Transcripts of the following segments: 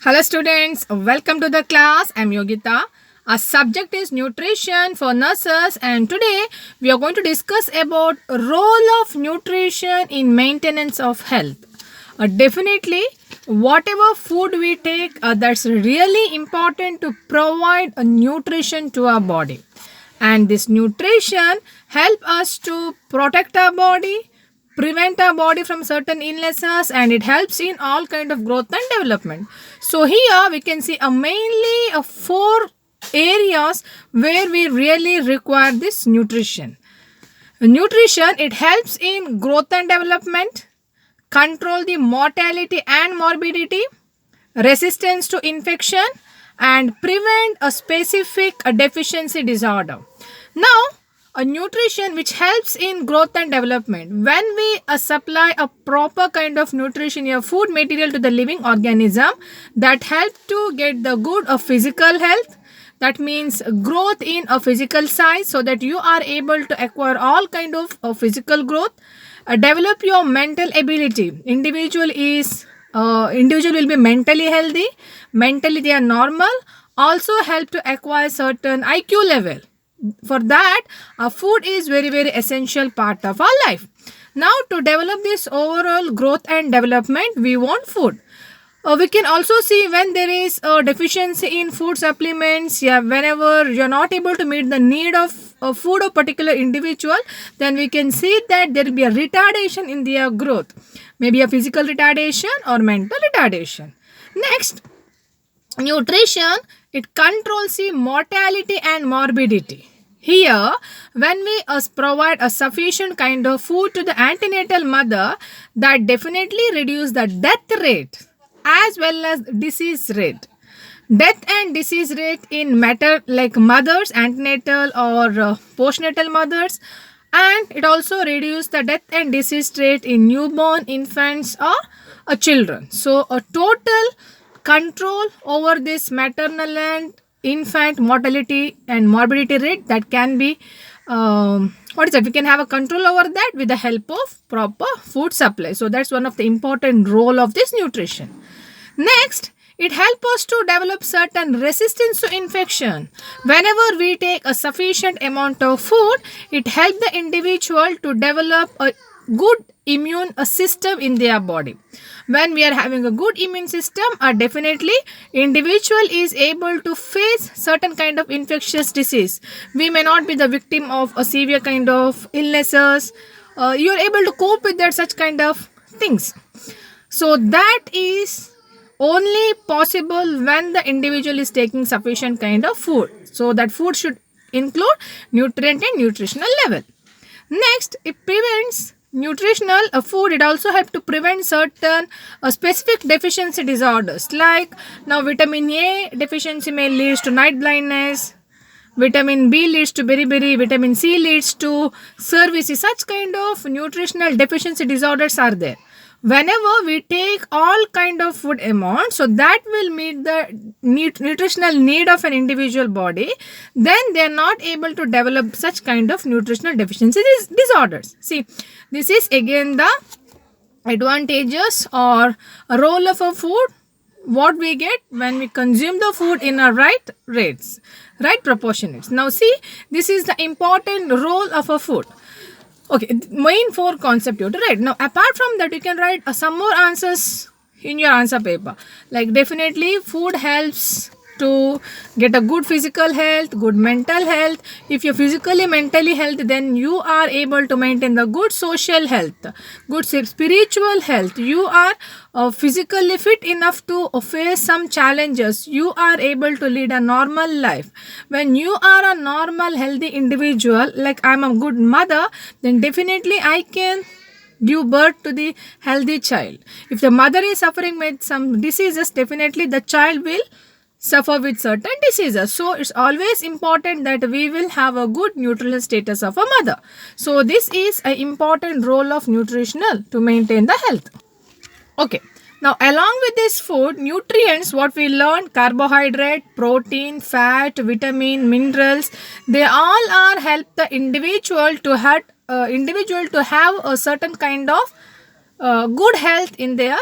Hello students, welcome to the class. I'm Yogita. Our subject is nutrition for nurses and today we are going to discuss about role of nutrition in maintenance of health. Definitely whatever food we take that's really important to provide a nutrition to our body. And this nutrition help us to protect our body, prevent our body from certain illnesses, and it helps in all kind of growth and development. So here we can see mainly four areas where we really require this nutrition. Nutrition, it helps in growth and development, control the mortality and morbidity, resistance to infection, and prevent a specific deficiency disorder. Now, a nutrition which helps in growth and development. When we supply a proper kind of nutrition or food material to the living organism that help to get the good of physical health, that means growth in a physical size so that you are able to acquire all kind of physical growth, develop your mental ability. Individual will be mentally healthy, mentally they are normal, also help to acquire certain IQ level. For that, food is very essential part of our life. Now to develop this overall growth and development, we want food. We can also see when there is a deficiency in food supplements. Yeah, whenever you're not able to meet the need of food of particular individual, then we can see that there will be a retardation in their growth, maybe a physical retardation or mental retardation. Next, nutrition, it controls the mortality and morbidity. Here, when we provide a sufficient kind of food to the antenatal mother, that definitely reduce the death rate as well as disease rate. Death and disease rate in matter like mothers, antenatal or postnatal mothers, and it also reduce the death and disease rate in newborn infants or children. So a total control over this maternal and infant mortality and morbidity rate that can be we can have a control over that with the help of proper food supply. So that's one of the important role of this nutrition. Next, it helps us to develop certain resistance to infection. Whenever we take a sufficient amount of food, it helps the individual to develop a good immune system in their body. When we are having a good immune system, definitely individual is able to face certain kind of infectious disease. We may not be the victim of a severe kind of illnesses. You are able to cope with that such kind of things. So that is only possible when the individual is taking sufficient kind of food. So that food should include nutrient and nutritional level. Next, it prevents nutritional food. It also helps to prevent certain specific deficiency disorders, like now vitamin A deficiency may leads to night blindness, vitamin B leads to beriberi, vitamin C leads to cervix. Such kind of nutritional deficiency disorders are there. Whenever we take all kind of food amount, so that will meet the nutritional need of an individual body, then they are not able to develop such kind of nutritional deficiency disorders. See, this is again the advantages or role of a food, what we get when we consume the food in a right rates, right proportionates. Now see, this is the important role of a food. Okay, main four concept you have to write. Now, apart from that, you can write some more answers in your answer paper. Like definitely food helps to get a good physical health, good mental health. If you're physically, mentally healthy, then you are able to maintain the good social health, good spiritual health. You are physically fit enough to face some challenges. You are able to lead a normal life. When you are a normal, healthy individual, like I'm a good mother, then definitely I can give birth to the healthy child. If the mother is suffering with some diseases, definitely the child will suffer with certain diseases. So it's always important that we will have a good nutritional status of a mother. So this is an important role of nutritional to maintain the health. Okay. Now along with this food, nutrients, what we learned, carbohydrate, protein, fat, vitamin, minerals, they all are help the individual to have a certain kind of good health in their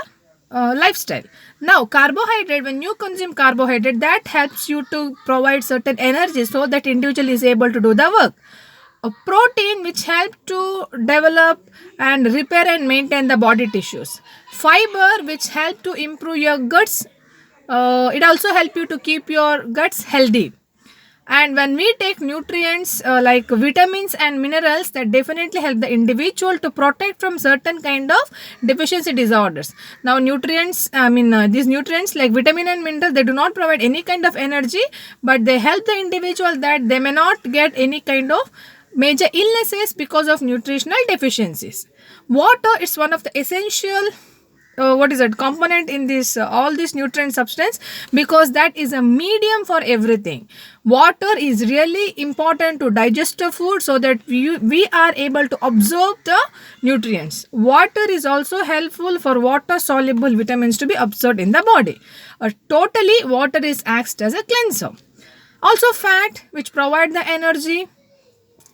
lifestyle. Now, carbohydrate, when you consume carbohydrate, that helps you to provide certain energy so that individual is able to do the work. A protein which help to develop and repair and maintain the body tissues. Fiber which help to improve your guts. It also help you to keep your guts healthy. And when we take nutrients like vitamins and minerals, that definitely help the individual to protect from certain kind of deficiency disorders. Now nutrients, these nutrients like vitamin and mineral, they do not provide any kind of energy, but they help the individual that they may not get any kind of major illnesses because of nutritional deficiencies. Water is one of the essential component in this all this nutrient substance, because that is a medium for everything. Water is really important to digest the food so that we are able to absorb the nutrients. Water is also helpful for water soluble vitamins to be absorbed in the body. Totally, water is acts as a cleanser. Also fat which provide the energy,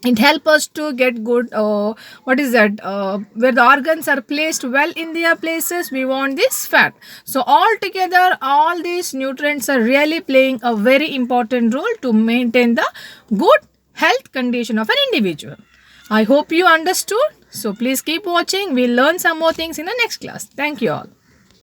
it helps us to get good where the organs are placed well in their places, we want this fat. So altogether all these nutrients are really playing a very important role to maintain the good health condition of an individual. I hope you understood. So please keep watching. We'll learn some more things in the next class. Thank you all.